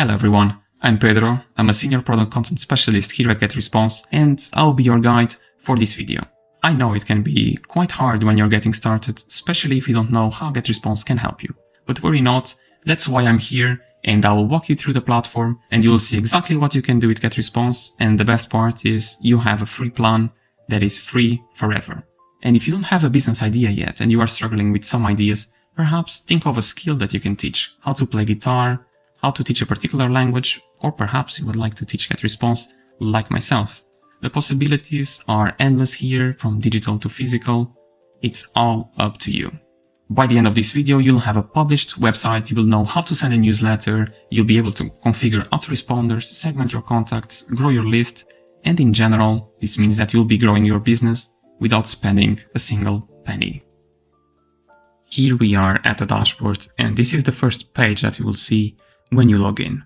Hello everyone, I'm Pedro. I'm a senior product content specialist here at GetResponse, and I'll be your guide for this video. I know it can be quite hard when you're getting started, especially if you don't know how GetResponse can help you. But worry not, that's why I'm here, and I will walk you through the platform and you will see exactly what you can do with GetResponse. And the best part is you have a free plan that is free forever. And if you don't have a business idea yet and you are struggling with some ideas, perhaps think of a skill that you can teach. How to play guitar, how to teach a particular language, or perhaps you would like to teach GetResponse like myself. The possibilities are endless here, from digital to physical. It's all up to you. By the end of this video, you'll have a published website, you will know how to send a newsletter, you'll be able to configure autoresponders, segment your contacts, grow your list, and in general, this means that you'll be growing your business without spending a single penny. Here we are at the dashboard, and this is the first page that you will see when you log in.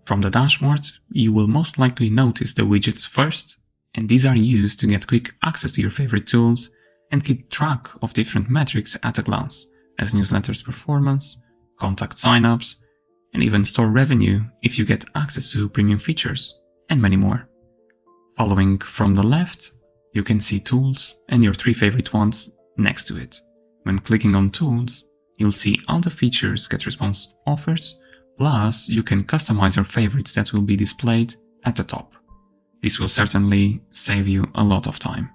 From the dashboard, you will most likely notice the widgets first, and these are used to get quick access to your favorite tools and keep track of different metrics at a glance, as newsletters performance, contact signups, and even store revenue if you get access to premium features, and many more. Following from the left, you can see tools and your 3 favorite ones next to it. When clicking on tools, you'll see all the features GetResponse offers, plus you can customize your favorites that will be displayed at the top. This will certainly save you a lot of time.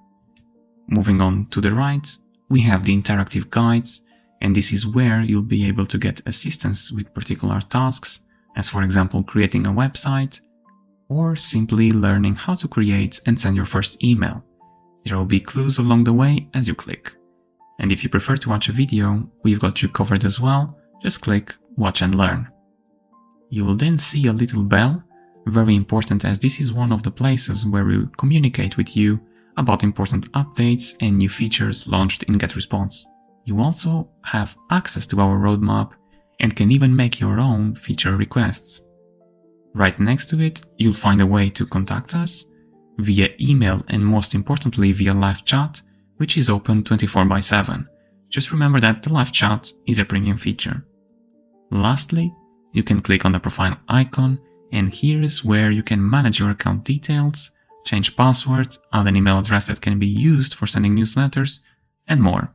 Moving on to the right, we have the interactive guides, and this is where you'll be able to get assistance with particular tasks, as for example creating a website, or simply learning how to create and send your first email. There will be clues along the way as you click. And if you prefer to watch a video, we've got you covered as well. Just click Watch and Learn. You will then see a little bell, very important as this is one of the places where we communicate with you about important updates and new features launched in GetResponse. You also have access to our roadmap and can even make your own feature requests. Right next to it, you'll find a way to contact us via email and most importantly via live chat, which is open 24/7. Just remember that the live chat is a premium feature. Lastly, you can click on the profile icon, and here is where you can manage your account details, change passwords, add an email address that can be used for sending newsletters, and more.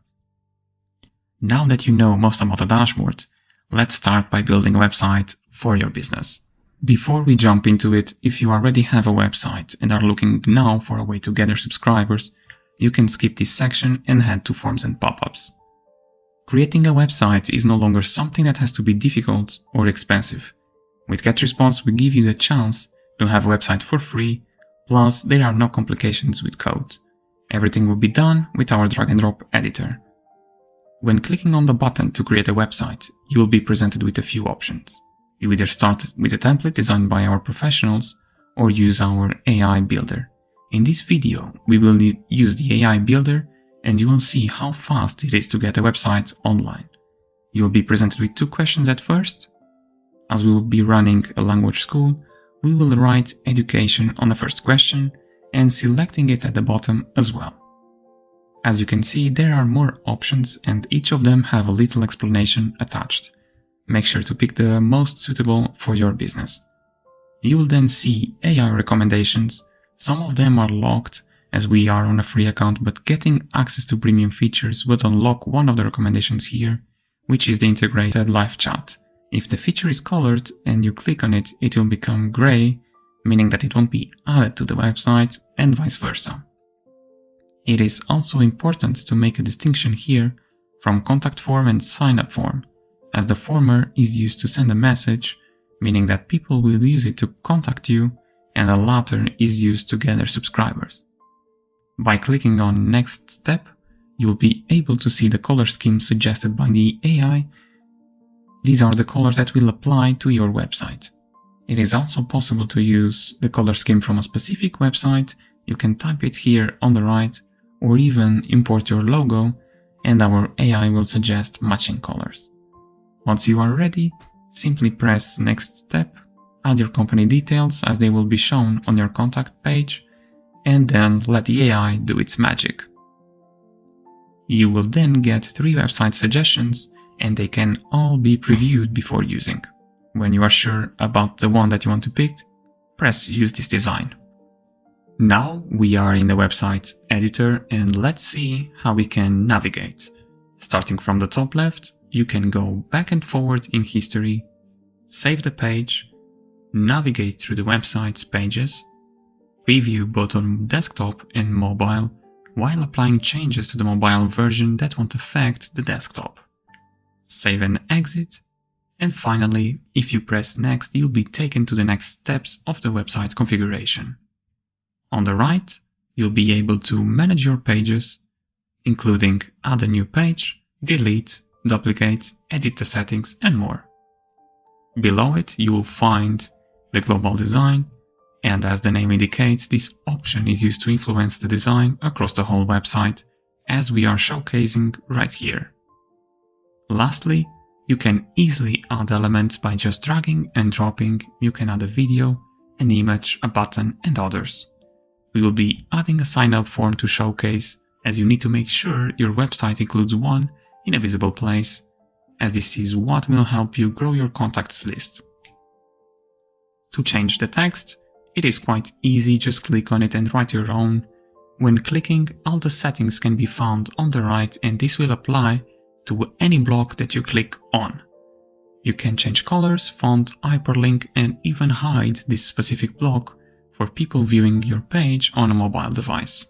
Now that you know most about the dashboard, let's start by building a website for your business. Before we jump into it, if you already have a website and are looking now for a way to gather subscribers, you can skip this section and head to forms and pop-ups. Creating a website is no longer something that has to be difficult or expensive. With GetResponse, we give you the chance to have a website for free, plus there are no complications with code. Everything will be done with our drag and drop editor. When clicking on the button to create a website, you will be presented with a few options. You either start with a template designed by our professionals or use our AI builder. In this video, we will use the AI builder and you will see how fast it is to get a website online. You will be presented with 2 questions at first. As we will be running a language school, we will write education on the first question and selecting it at the bottom as well. As you can see, there are more options and each of them have a little explanation attached. Make sure to pick the most suitable for your business. You will then see AI recommendations. Some of them are locked as we are on a free account, but getting access to premium features would unlock one of the recommendations here, which is the integrated live chat. If the feature is colored and you click on it, it will become gray, meaning that it won't be added to the website and vice versa. It is also important to make a distinction here from contact form and sign up form, as the former is used to send a message, meaning that people will use it to contact you, and the latter is used to gather subscribers. By clicking on Next Step, you will be able to see the color scheme suggested by the AI. These are the colors that will apply to your website. It is also possible to use the color scheme from a specific website. You can type it here on the right, or even import your logo, and our AI will suggest matching colors. Once you are ready, simply press Next Step, add your company details as they will be shown on your contact page, and then let the AI do its magic. You will then get 3 website suggestions and they can all be previewed before using. When you are sure about the one that you want to pick, press Use this design. Now we are in the website editor and let's see how we can navigate. Starting from the top left, you can go back and forward in history, save the page, navigate through the website's pages, preview both on desktop and mobile while applying changes to the mobile version that won't affect the desktop. Save and exit, and finally, if you press next, you'll be taken to the next steps of the website configuration. On the right, you'll be able to manage your pages, including add a new page, delete, duplicate, edit the settings, and more. Below it, you will find the global design, and as the name indicates, this option is used to influence the design across the whole website, as we are showcasing right here. Lastly, you can easily add elements by just dragging and dropping. You can add a video, an image, a button, and others. We will be adding a sign-up form to showcase, as you need to make sure your website includes one in a visible place, as this is what will help you grow your contacts list. To change the text, it is quite easy, just click on it and write your own. When clicking, all the settings can be found on the right and this will apply to any block that you click on. You can change colors, font, hyperlink, and even hide this specific block for people viewing your page on a mobile device.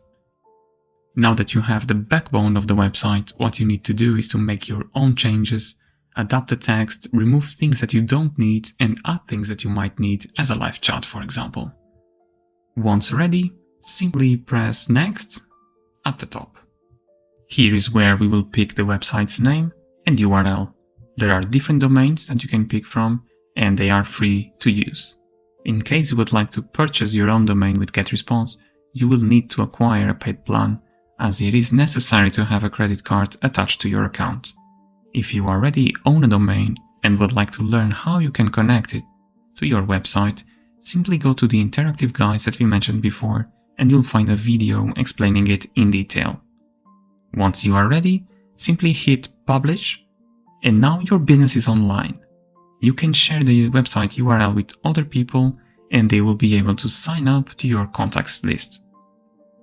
Now that you have the backbone of the website, what you need to do is to make your own changes, adapt the text, remove things that you don't need, and add things that you might need as a live chat, for example. Once ready, simply press Next at the top. Here is where we will pick the website's name and URL. There are different domains that you can pick from, and they are free to use. In case you would like to purchase your own domain with getresponse, you will need to acquire a paid plan, as it is necessary to have a credit card attached to your account. If you already own a domain and would like to learn how you can connect it to your website, simply go to the interactive guides that we mentioned before and you'll find a video explaining it in detail. Once you are ready, simply hit Publish, and now your business is online. You can share the website URL with other people and they will be able to sign up to your contacts list.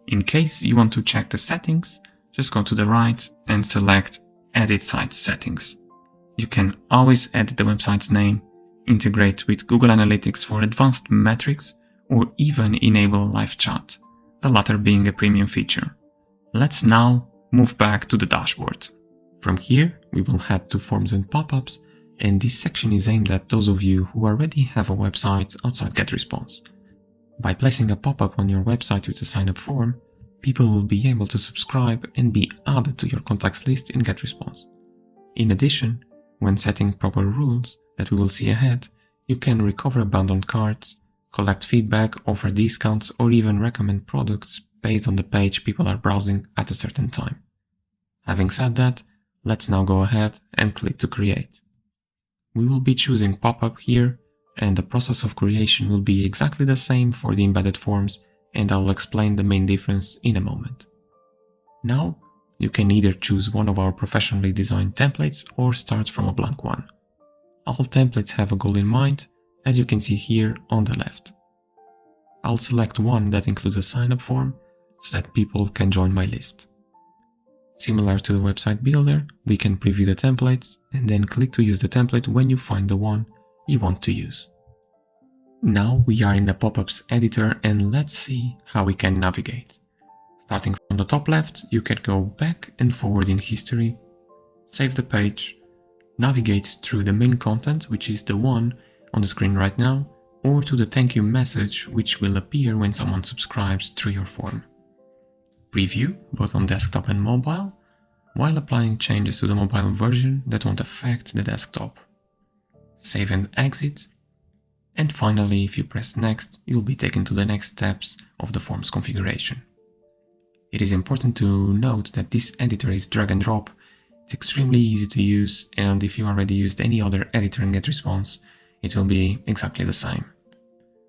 In case you want to check the settings, just go to the right and select Edit Site Settings. You can always edit the website's name, integrate with Google Analytics for advanced metrics, or even enable live chat, the latter being a premium feature. Let's now move back to the dashboard. From here, we will head to Forms and Pop-ups, and this section is aimed at those of you who already have a website outside GetResponse. By placing a pop-up on your website with a sign-up form, people will be able to subscribe and be added to your contacts list in GetResponse. In addition, when setting proper rules that we will see ahead, you can recover abandoned carts, collect feedback, offer discounts, or even recommend products based on the page people are browsing at a certain time. Having said that, let's now go ahead and click to create. We will be choosing pop-up here, and the process of creation will be exactly the same for the embedded forms, and I'll explain the main difference in a moment. Now, you can either choose one of our professionally designed templates or start from a blank one. All templates have a goal in mind, as you can see here on the left. I'll select one that includes a sign-up form so that people can join my list. Similar to the website builder, we can preview the templates and then click to use the template when you find the one you want to use. Now we are in the pop-ups editor and let's see how we can navigate. Starting from the top left, you can go back and forward in history, save the page, navigate through the main content, which is the one on the screen right now, or to the thank you message, which will appear when someone subscribes through your form. Preview both on desktop and mobile, while applying changes to the mobile version that won't affect the desktop. Save and exit, and finally, if you press next, you'll be taken to the next steps of the form's configuration. It is important to note that this editor is drag and drop. It's extremely easy to use, and if you already used any other editor in GetResponse, it will be exactly the same.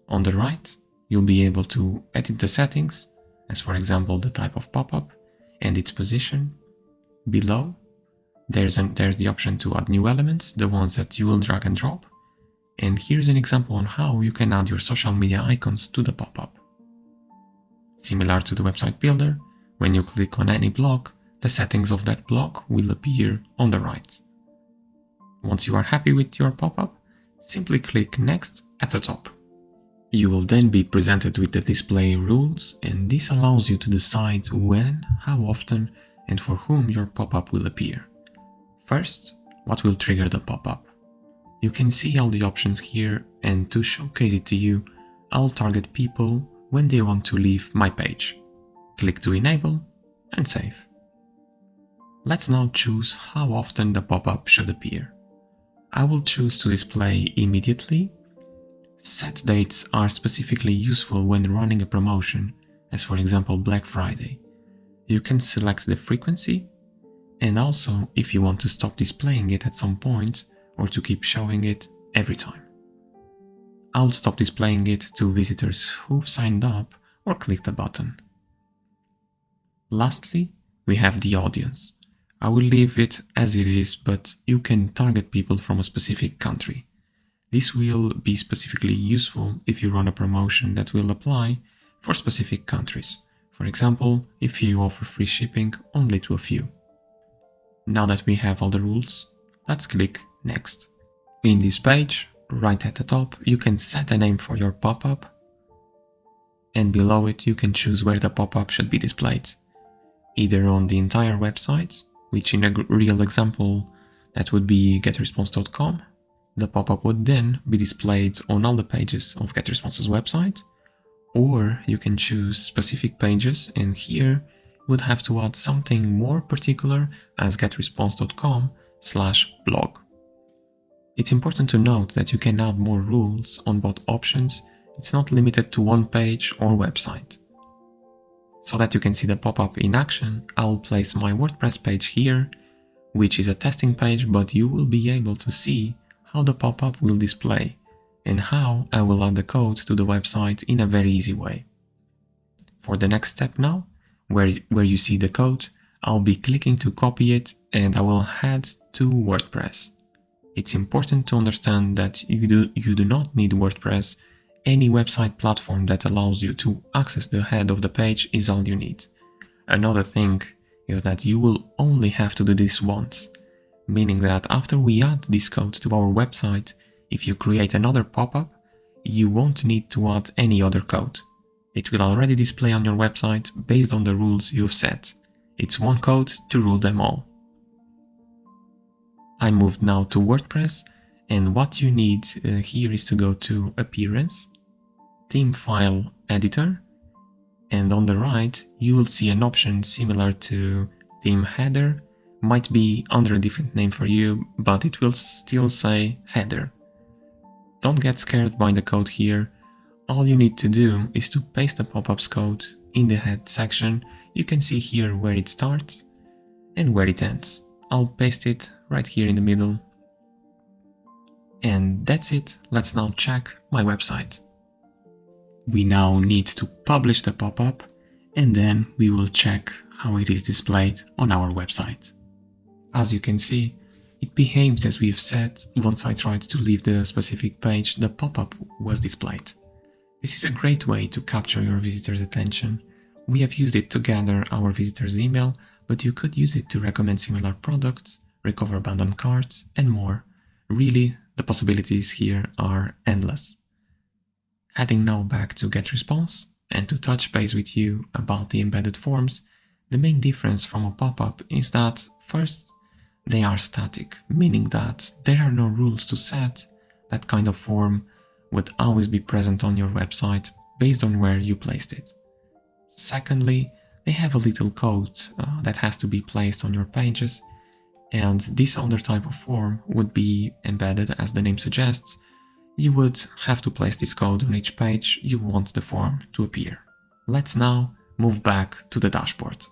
On the right, you'll be able to edit the settings, as for example the type of pop-up and its position. Below, there's the option to add new elements, the ones that you will drag and drop. And here's an example on how you can add your social media icons to the pop-up. Similar to the website builder, when you click on any block, the settings of that block will appear on the right. Once you are happy with your pop-up, simply click Next at the top. You will then be presented with the display rules, and this allows you to decide when, how often, and for whom your pop-up will appear. First, what will trigger the pop-up? You can see all the options here, and to showcase it to you, I'll target people when they want to leave my page. Click to enable and save. Let's now choose how often the pop-up should appear. I will choose to display immediately. Set dates are specifically useful when running a promotion, as for example Black Friday. You can select the frequency, and also if you want to stop displaying it at some point or to keep showing it every time. I'll stop displaying it to visitors who've signed up or clicked the button. Lastly, we have the audience. I will leave it as it is, but you can target people from a specific country. This will be specifically useful if you run a promotion that will apply for specific countries. For example, if you offer free shipping only to a few. Now that we have all the rules, let's click Next. In this page, right at the top, you can set a name for your pop-up, and below it you can choose where the pop-up should be displayed. Either on the entire website, which in a real example that would be getresponse.com, the pop-up would then be displayed on all the pages of GetResponse's website, or you can choose specific pages, and here you would have to add something more particular as getresponse.com/blog. It's important to note that you can add more rules on both options. It's not limited to one page or website. So that you can see the pop-up in action, I'll place my WordPress page here, which is a testing page, but you will be able to see how the pop-up will display and how I will add the code to the website in a very easy way. For the next step now, where you see the code, I'll be clicking to copy it and I will head to WordPress. It's important to understand that you do not need WordPress. Any website platform that allows you to access the head of the page is all you need. Another thing is that you will only have to do this once, meaning that after we add this code to our website, if you create another pop-up, you won't need to add any other code. It will already display on your website based on the rules you've set. It's one code to rule them all. I moved now to WordPress, and what you need here is to go to Appearance, Theme File Editor, and on the right you will see an option similar to Theme Header. Might be under a different name for you, but it will still say Header. Don't get scared by the code here. All you need to do is to paste the pop-up's code in the head section. You can see here where it starts and where it ends. I'll paste it right here in the middle. And that's it. Let's now check my website. We now need to publish the pop-up, and then we will check how it is displayed on our website. As you can see, it behaves as we've said. Once I tried to leave the specific page, the pop-up was displayed. This is a great way to capture your visitors' attention. We have used it to gather our visitors' email, but you could use it to recommend similar products, recover abandoned carts, and more. Really, the possibilities here are endless. Heading now back to GetResponse, and to touch base with you about the embedded forms, the main difference from a pop-up is that, first, they are static, meaning that there are no rules to set. That kind of form would always be present on your website based on where you placed it. Secondly, they have a little code that has to be placed on your pages, and this other type of form would be embedded, as the name suggests. You would have to place this code on each page you want the form to appear. Let's now move back to the dashboard.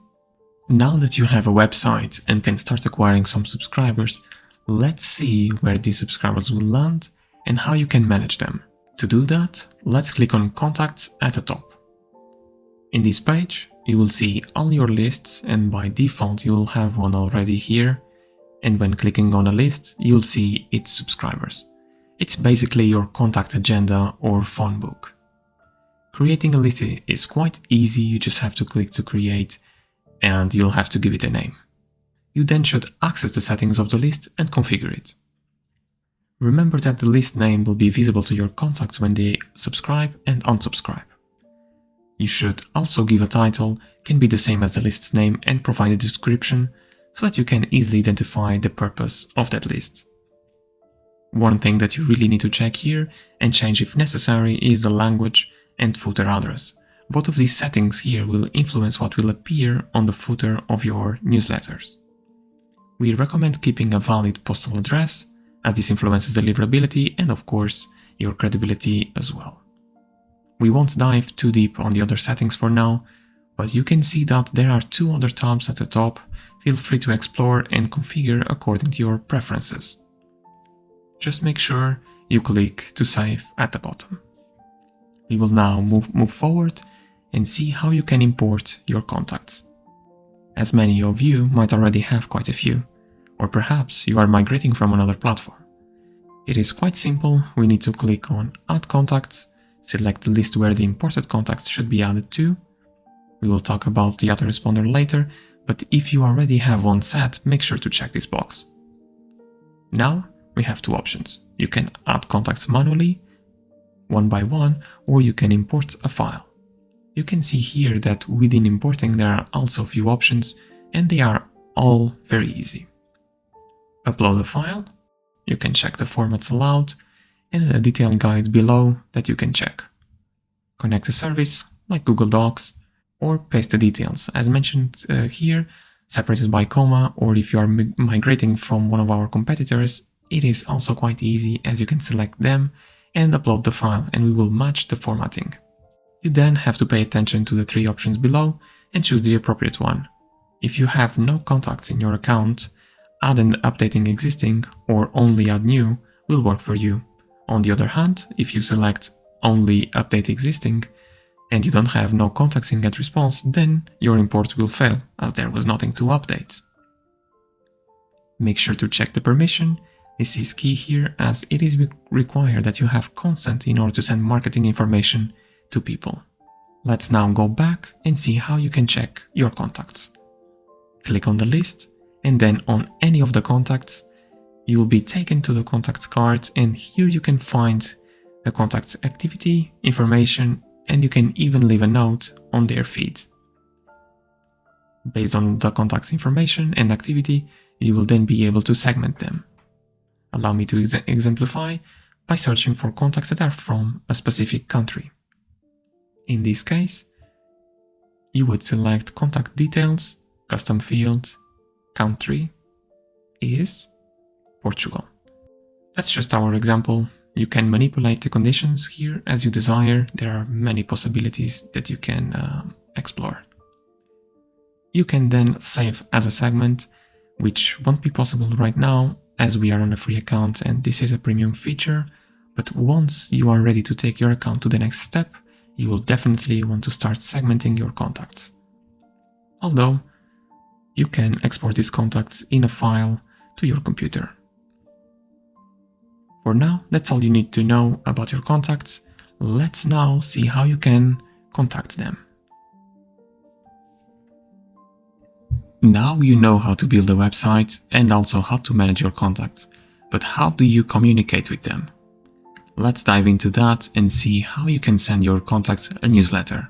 Now that you have a website and can start acquiring some subscribers, let's see where these subscribers will land and how you can manage them. To do that, let's click on Contacts at the top. In this page, you will see all your lists, and by default you will have one already here, and when clicking on a list, you'll see its subscribers. It's basically your contact agenda or phone book. Creating a list is quite easy, you just have to click to create and you'll have to give it a name. You then should access the settings of the list and configure it. Remember that the list name will be visible to your contacts when they subscribe and unsubscribe. You should also give a title, can be the same as the list's name, and provide a description so that you can easily identify the purpose of that list. One thing that you really need to check here and change if necessary is the language and footer address. Both of these settings here will influence what will appear on the footer of your newsletters. We recommend keeping a valid postal address, as this influences deliverability and of course your credibility as well. We won't dive too deep on the other settings for now, but you can see that there are 2 other tabs at the top. Feel free to explore and configure according to your preferences. Just make sure you click to save at the bottom. We will now move forward and see how you can import your contacts. As many of you might already have quite a few, or perhaps you are migrating from another platform. It is quite simple. We need to click on Add Contacts, select the list where the imported contacts should be added to. We will talk about the autoresponder later, but if you already have one set, make sure to check this box. Now we have 2 options. You can add contacts manually, one by one, or you can import a file. You can see here that within importing there are also a few options, and they are all very easy. Upload a file, you can check the formats allowed, and a detailed guide below that you can check. Connect a service like Google Docs, or paste the details as mentioned here, separated by comma, or if you are migrating from one of our competitors, it is also quite easy as you can select them and upload the file and we will match the formatting. You then have to pay attention to the 3 options below and choose the appropriate one. If you have no contacts in your account, add and updating existing or only add new will work for you. On the other hand, if you select only update existing and you don't have no contacts in getresponse, then your import will fail as there was nothing to update. Make sure to check the permission. This is key here as it is required that you have consent in order to send marketing information to people. Let's now go back and see how you can check your contacts. Click on the list and then on any of the contacts, you will be taken to the contacts card, and here you can find the contacts activity, information, and you can even leave a note on their feed. Based on the contacts information and activity, you will then be able to segment them. Allow me to exemplify by searching for contacts that are from a specific country. In this case, you would select contact details, custom field, country is Portugal. That's just our example. You can manipulate the conditions here as you desire. There are many possibilities that you can explore. You can then save as a segment, which won't be possible right now as we are on a free account and this is a premium feature, but once you are ready to take your account to the next step, you will definitely want to start segmenting your contacts. Although, you can export these contacts in a file to your computer. For now, that's all you need to know about your contacts. Let's now see how you can contact them. Now you know how to build a website and also how to manage your contacts, but how do you communicate with them? Let's dive into that and see how you can send your contacts a newsletter.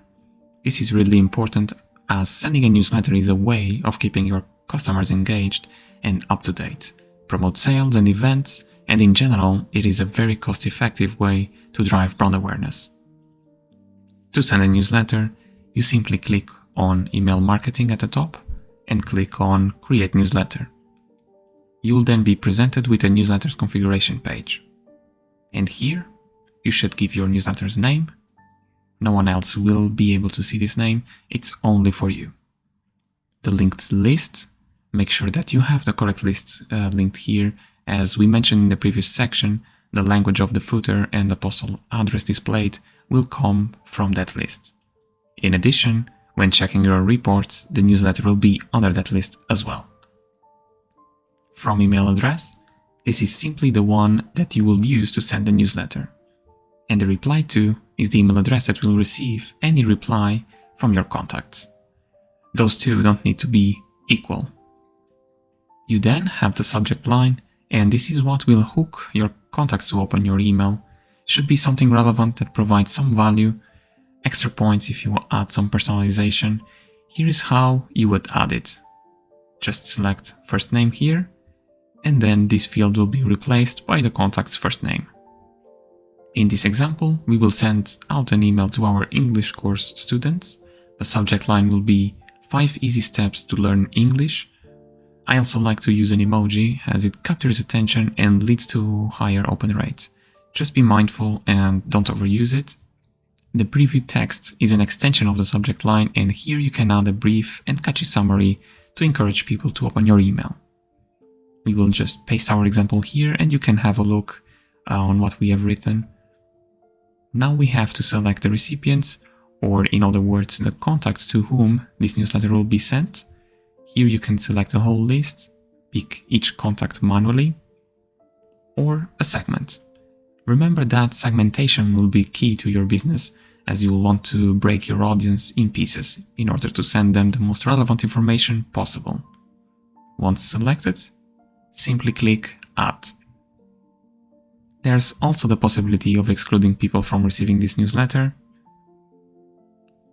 This is really important as sending a newsletter is a way of keeping your customers engaged and up to date, promote sales and events, and in general, it is a very cost-effective way to drive brand awareness. To send a newsletter, you simply click on Email Marketing at the top and click on Create Newsletter. You will then be presented with a newsletter's configuration page. And here, you should give your newsletter's name. No one else will be able to see this name, it's only for you. The linked list, make sure that you have the correct list linked here. As we mentioned in the previous section, the language of the footer and the postal address displayed will come from that list. In addition, when checking your reports, the newsletter will be under that list as well. From email address, This is simply the one that you will use to send the newsletter. And the reply to is the email address that will receive any reply from your contacts. Those two don't need to be equal. You then have the subject line, and this is what will hook your contacts to open your email. Should be something relevant that provides some value, extra points if you add some personalization. Here is how you would add it. Just select first name here, and then this field will be replaced by the contact's first name. In this example, we will send out an email to our English course students. The subject line will be 5 easy steps to learn English. I also like to use an emoji as it captures attention and leads to higher open rate. Just be mindful and don't overuse it. The preview text is an extension of the subject line, and here you can add a brief and catchy summary to encourage people to open your email. We will just paste our example here and you can have a look on what we have written. Now we have to select the recipients, or in other words, the contacts to whom this newsletter will be sent. Here you can select a whole list, pick each contact manually, or a segment. Remember that segmentation will be key to your business, as you will want to break your audience in pieces in order to send them the most relevant information possible. Once selected, simply click Add. There's also the possibility of excluding people from receiving this newsletter.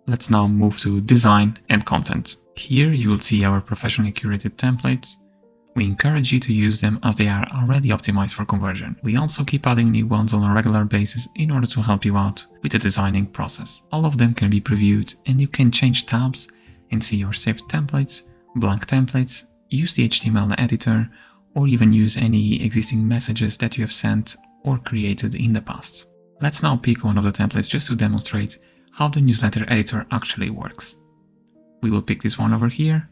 Let's now move to Design and Content. Here you will see our professionally curated templates. We encourage you to use them as they are already optimized for conversion. We also keep adding new ones on a regular basis in order to help you out with the designing process. All of them can be previewed and you can change tabs and see your saved templates, blank templates, use the HTML editor, or even use any existing messages that you have sent or created in the past. Let's now pick one of the templates just to demonstrate how the newsletter editor actually works. We will pick this one over here,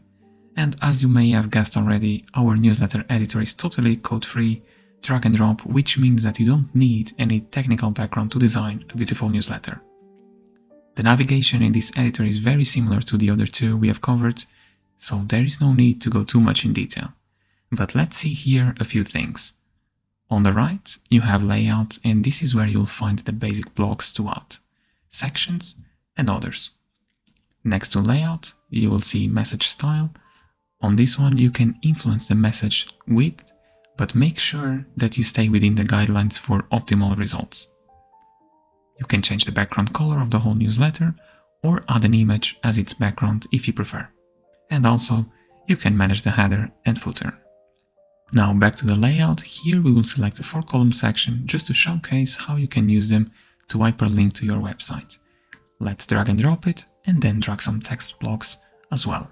and as you may have guessed already, our newsletter editor is totally code-free, drag and drop, which means that you don't need any technical background to design a beautiful newsletter. The navigation in this editor is very similar to the other two we have covered, so there is no need to go too much in detail. But let's see here a few things. On the right, you have layout, and this is where you'll find the basic blocks to add, sections, and others. Next to layout, you will see message style. On this one, you can influence the message width, but make sure that you stay within the guidelines for optimal results. You can change the background color of the whole newsletter, or add an image as its background if you prefer. And also, you can manage the header and footer. Now back to the layout. Here we will select the 4-column section just to showcase how you can use them to hyperlink to your website. Let's drag and drop it, and then drag some text blocks as well.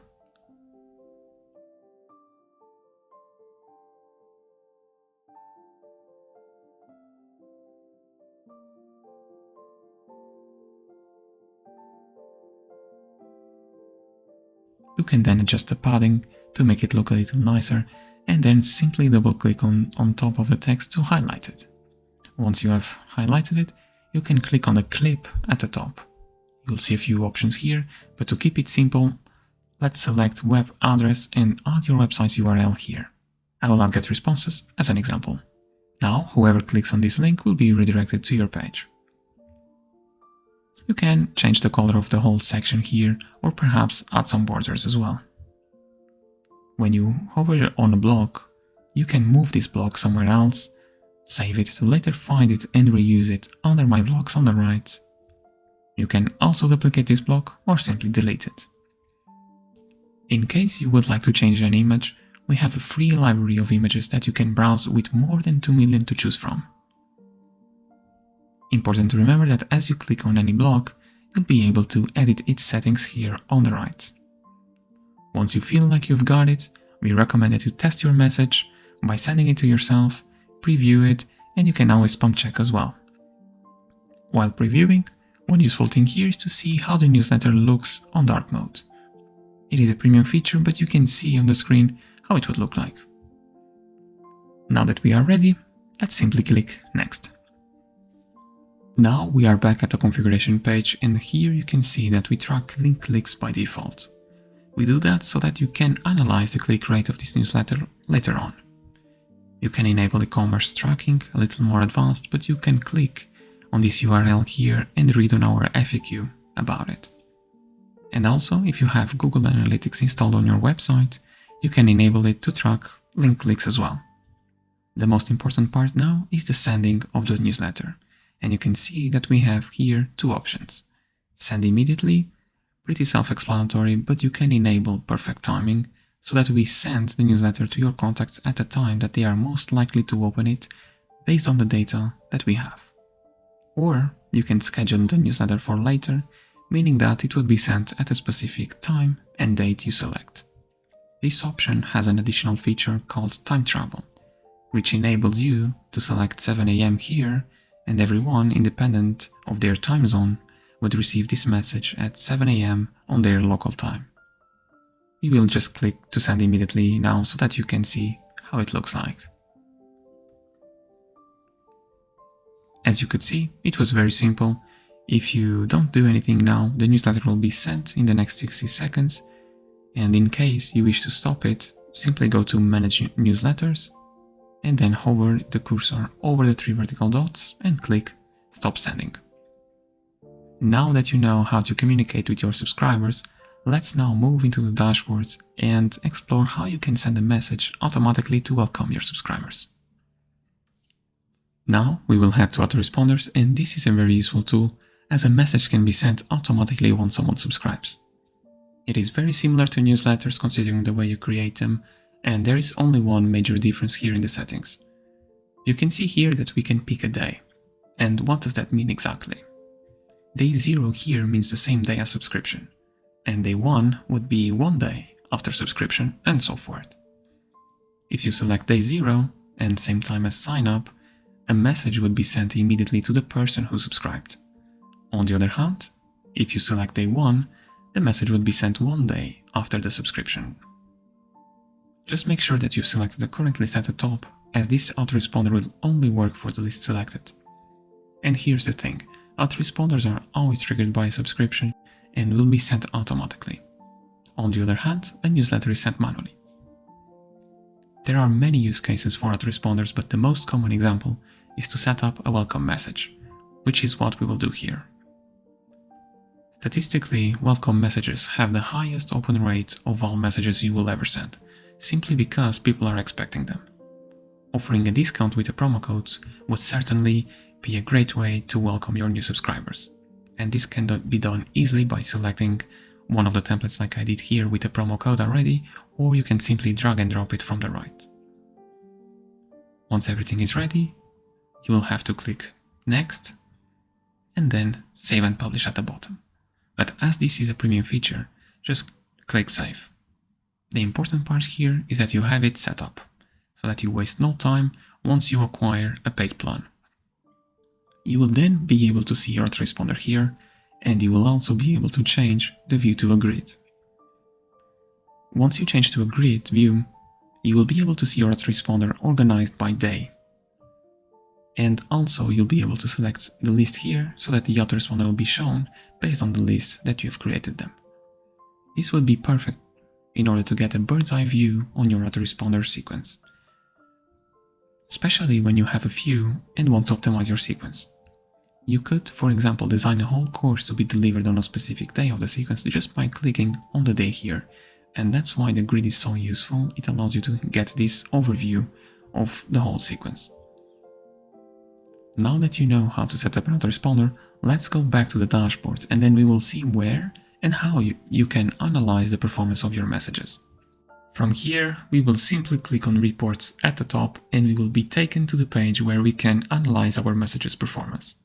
You can then adjust the padding to make it look a little nicer, and then simply double click on top of the text to highlight it. Once you have highlighted it, you can click on the clip at the top. You'll see a few options here, but to keep it simple, let's select web address and add your website's URL here. I will add getresponses as an example. Now, whoever clicks on this link will be redirected to your page. You can change the color of the whole section here, or perhaps add some borders as well. When you hover on a block, you can move this block somewhere else, save it to later find it and reuse it under My Blocks on the right. You can also duplicate this block or simply delete it. In case you would like to change an image, we have a free library of images that you can browse with more than 2 million to choose from. Important to remember that as you click on any block, you'll be able to edit its settings here on the right. Once you feel like you've got it, we recommend that you test your message by sending it to yourself, preview it, and you can always spam check as well. While previewing, one useful thing here is to see how the newsletter looks on dark mode. It is a premium feature, but you can see on the screen how it would look like. Now that we are ready, let's simply click Next. Now we are back at the configuration page, and here you can see that we track link clicks by default. We do that so that you can analyze the click rate of this newsletter later on. You can enable e-commerce tracking, a little more advanced, but you can click on this URL here and read on our FAQ about it. And also, if you have Google Analytics installed on your website, you can enable it to track link clicks as well. The most important part now is the sending of the newsletter. And you can see that we have here two options. Send immediately, pretty self-explanatory, but you can enable perfect timing so that we send the newsletter to your contacts at the time that they are most likely to open it based on the data that we have. Or you can schedule the newsletter for later, meaning that it will be sent at a specific time and date you select. This option has an additional feature called time travel, which enables you to select 7 AM here, and everyone, independent of their time zone, would receive this message at 7 AM on their local time. We will just click to send immediately now so that you can see how it looks like. As you could see, it was very simple. If you don't do anything now, the newsletter will be sent in the next 60 seconds, and in case you wish to stop it, simply go to Manage Newsletters, and then hover the cursor over the 3 vertical dots and click Stop Sending. Now that you know how to communicate with your subscribers, let's now move into the dashboard and explore how you can send a message automatically to welcome your subscribers. Now we will head to autoresponders, and this is a very useful tool as a message can be sent automatically once someone subscribes. It is very similar to newsletters considering the way you create them, and there is only one major difference here in the settings. You can see here that we can pick a day. And what does that mean exactly? Day 0 here means the same day as subscription, and day 1 would be 1 day after subscription, and so forth. If you select day 0 and same time as sign up, a message would be sent immediately to the person who subscribed. On the other hand, if you select day 1, the message would be sent 1 day after the subscription. Just make sure that you've selected the correct list at the top, as this autoresponder will only work for the list selected. And here's the thing, autoresponders are always triggered by a subscription and will be sent automatically. On the other hand, a newsletter is sent manually. There are many use cases for autoresponders, but the most common example is to set up a welcome message, which is what we will do here. Statistically, welcome messages have the highest open rate of all messages you will ever send, simply because people are expecting them. Offering a discount with a promo code would certainly be a great way to welcome your new subscribers. And this can be done easily by selecting one of the templates like I did here with a promo code already, or you can simply drag and drop it from the right. Once everything is ready, you will have to click Next, and then Save and Publish at the bottom. But as this is a premium feature, just click Save. The important part here is that you have it set up, so that you waste no time once you acquire a paid plan. You will then be able to see your autoresponder here, and you will also be able to change the view to a grid. Once you change to a grid view, you will be able to see your autoresponder organized by day. And also you'll be able to select the list here so that the autoresponder will be shown based on the list that you've created them. This will be perfect in order to get a bird's eye view on your autoresponder sequence, especially when you have a few and want to optimize your sequence. You could, for example, design a whole course to be delivered on a specific day of the sequence just by clicking on the day here, and that's why the grid is so useful. It allows you to get this overview of the whole sequence. Now that you know how to set up an autoresponder, let's go back to the dashboard, and then we will see where and how you can analyze the performance of your messages. From here, we will simply click on Reports at the top, and we will be taken to the page where we can analyze our messages' performance.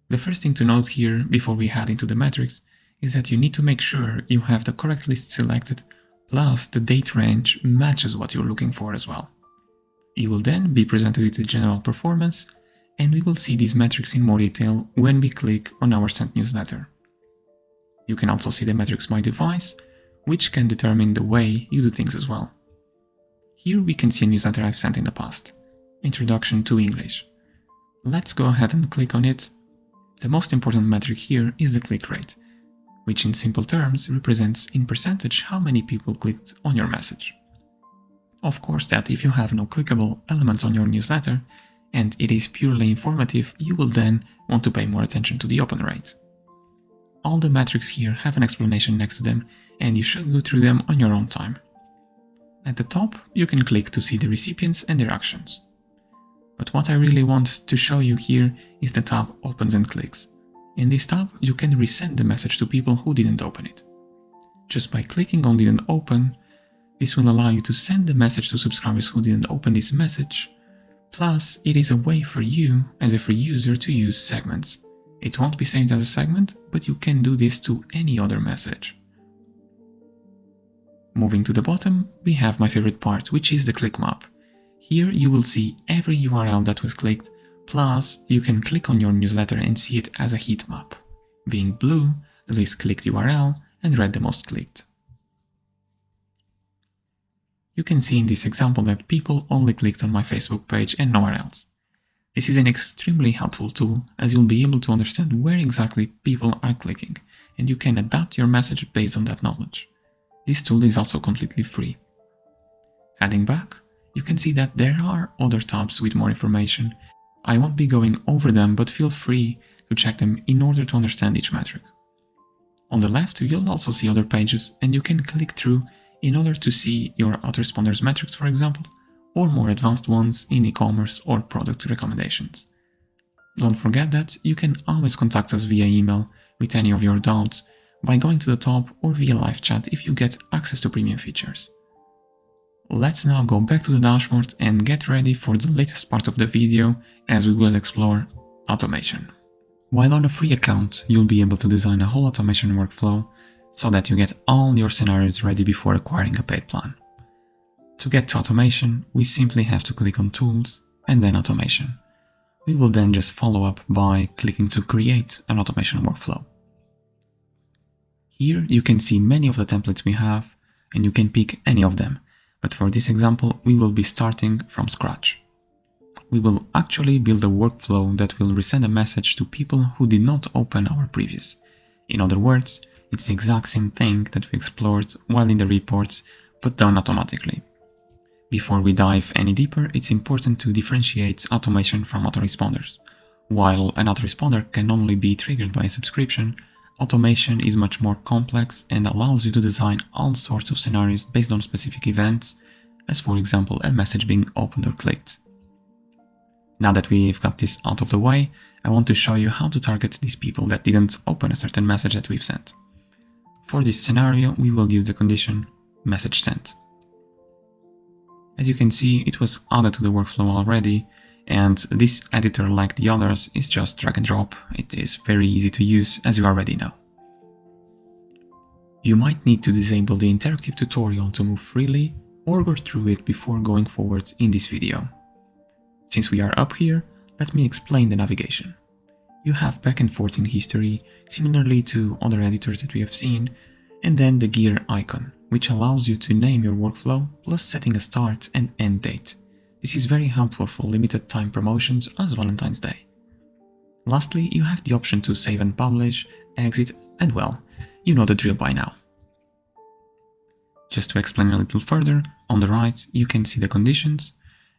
The first thing to note here, before we head into the metrics, is that you need to make sure you have the correct list selected, plus the date range matches what you're looking for as well. You will then be presented with the general performance, and we will see these metrics in more detail when we click on our sent newsletter. You can also see the metrics by device, which can determine the way you do things as well. Here we can see a newsletter I've sent in the past, Introduction to English. Let's go ahead and click on it. The most important metric here is the click rate, which in simple terms represents in percentage how many people clicked on your message. Of course that if you have no clickable elements on your newsletter, and it is purely informative, you will then want to pay more attention to the open rate. All the metrics here have an explanation next to them, and you should go through them on your own time. At the top, you can click to see the recipients and their actions. But what I really want to show you here is the tab Opens and Clicks. In this tab, you can resend the message to people who didn't open it. Just by clicking on Didn't Open, this will allow you to send the message to subscribers who didn't open this message. Plus, it is a way for you as a free user to use segments. It won't be saved as a segment, but you can do this to any other message. Moving to the bottom, we have my favorite part, which is the click map. Here you will see every URL that was clicked, plus you can click on your newsletter and see it as a heat map, being blue, the least clicked URL, and red, the most clicked. You can see in this example that people only clicked on my Facebook page and nowhere else. This is an extremely helpful tool, as you'll be able to understand where exactly people are clicking, and you can adapt your message based on that knowledge. This tool is also completely free. Heading back, you can see that there are other tabs with more information. I won't be going over them, but feel free to check them in order to understand each metric. On the left, you'll also see other pages, and you can click through in order to see your autoresponders metrics, for example, or more advanced ones in e-commerce or product recommendations. Don't forget that you can always contact us via email with any of your doubts by going to the top or via live chat if you get access to premium features. Let's now go back to the dashboard and get ready for the latest part of the video, as we will explore automation. While on a free account, you'll be able to design a whole automation workflow so that you get all your scenarios ready before acquiring a paid plan. To get to automation, we simply have to click on Tools and then Automation. We will then just follow up by clicking to create an automation workflow. Here you can see many of the templates we have, and you can pick any of them, but for this example we will be starting from scratch. We will actually build a workflow that will resend a message to people who did not open our previews. In other words, it's the exact same thing that we explored while in the reports, but done automatically. Before we dive any deeper, it's important to differentiate automation from autoresponders. While an autoresponder can only be triggered by a subscription, automation is much more complex and allows you to design all sorts of scenarios based on specific events, as for example a message being opened or clicked. Now that we've got this out of the way, I want to show you how to target these people that didn't open a certain message that we've sent. For this scenario, we will use the condition message sent. As you can see, it was added to the workflow already, and this editor, like the others, is just drag and drop. It is very easy to use, as you already know. You might need to disable the interactive tutorial to move freely, or go through it before going forward in this video. Since we are up here, let me explain the navigation. You have back and forth in history, similarly to other editors that we have seen, and then the gear icon, which allows you to name your workflow, plus setting a start and end date. This is very helpful for limited time promotions as Valentine's Day. Lastly, you have the option to save and publish, exit, and well, you know the drill by now. Just to explain a little further, on the right you can see the conditions,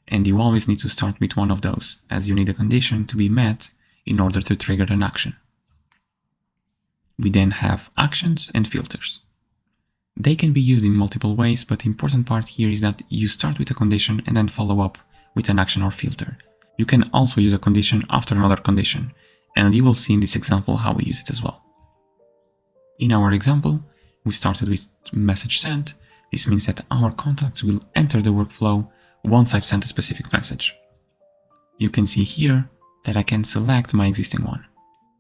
and you always need to start with one of those, as you need a condition to be met in order to trigger an action. We then have actions and filters. They can be used in multiple ways, but the important part here is that you start with a condition and then follow up with an action or filter. You can also use a condition after another condition, and you will see in this example how we use it as well. In our example, we started with message sent. This means that our contacts will enter the workflow once I've sent a specific message. You can see here that I can select my existing one.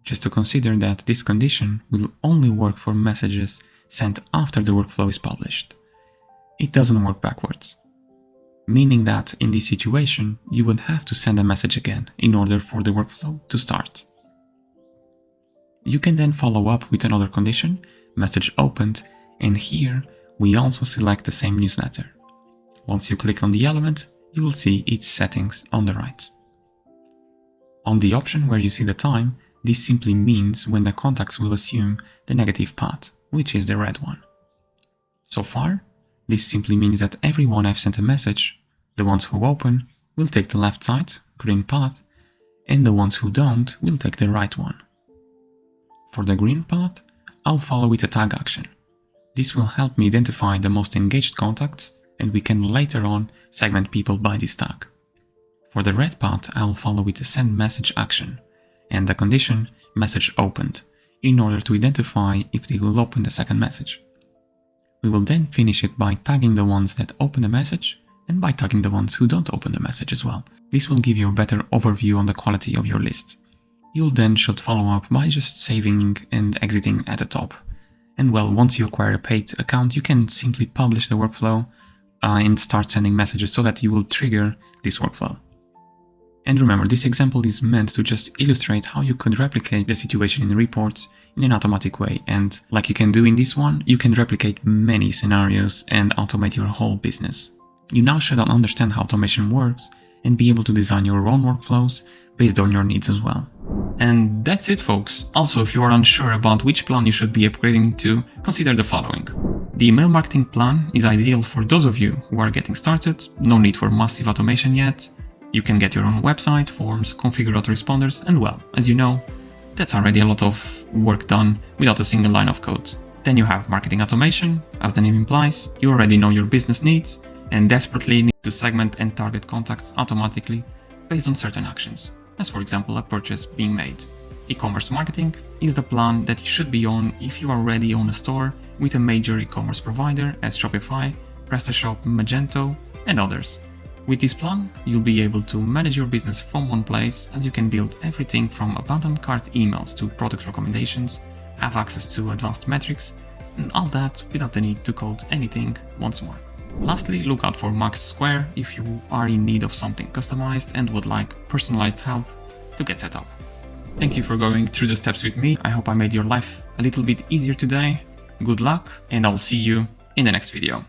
Just to consider that this condition will only work for messages sent after the workflow is published. It doesn't work backwards, meaning that in this situation you would have to send a message again in order for the workflow to start. You can then follow up with another condition, message opened, and here we also select the same newsletter. Once you click on the element, you will see its settings on the right. On the option where you see the time, this simply means when the contacts will assume the negative path, which is the red one. So far, This simply means that everyone I've sent a message, the ones who open will take the left side, green path, and the ones who don't will take the right one. For the green path, I'll follow with a tag action. This will help me identify the most engaged contacts, and we can later on segment people by this tag. For the red path, I'll follow with a send message action, and the condition message opened, in order to identify if they will open the second message. We will then finish it by tagging the ones that open the message and by tagging the ones who don't open the message as well. This will give you a better overview on the quality of your list. You'll then should follow up by just saving and exiting at the top. And well, once you acquire a paid account, you can simply publish the workflow and start sending messages so that you will trigger this workflow. And remember, this example is meant to just illustrate how you could replicate the situation in reports in an automatic way. And like you can do in this one, you can replicate many scenarios and automate your whole business. You now should understand how automation works and be able to design your own workflows based on your needs as well. And that's it, folks. Also, if you are unsure about which plan you should be upgrading to, consider the following. The email marketing plan is ideal for those of you who are getting started, no need for massive automation yet. You can get your own website, forms, configure autoresponders, and well, as you know, that's already a lot of work done without a single line of code. Then you have marketing automation. As the name implies, you already know your business needs and desperately need to segment and target contacts automatically based on certain actions, as for example a purchase being made. E-commerce marketing is the plan that you should be on if you already own a store with a major e-commerce provider as Shopify, PrestaShop, Magento, and others. With this plan, you'll be able to manage your business from one place, as you can build everything from abandoned cart emails to product recommendations, have access to advanced metrics, and all that without the need to code anything once more. Lastly, look out for Max Square if you are in need of something customized and would like personalized help to get set up. Thank you for going through the steps with me. I hope I made your life a little bit easier today. Good luck, and I'll see you in the next video.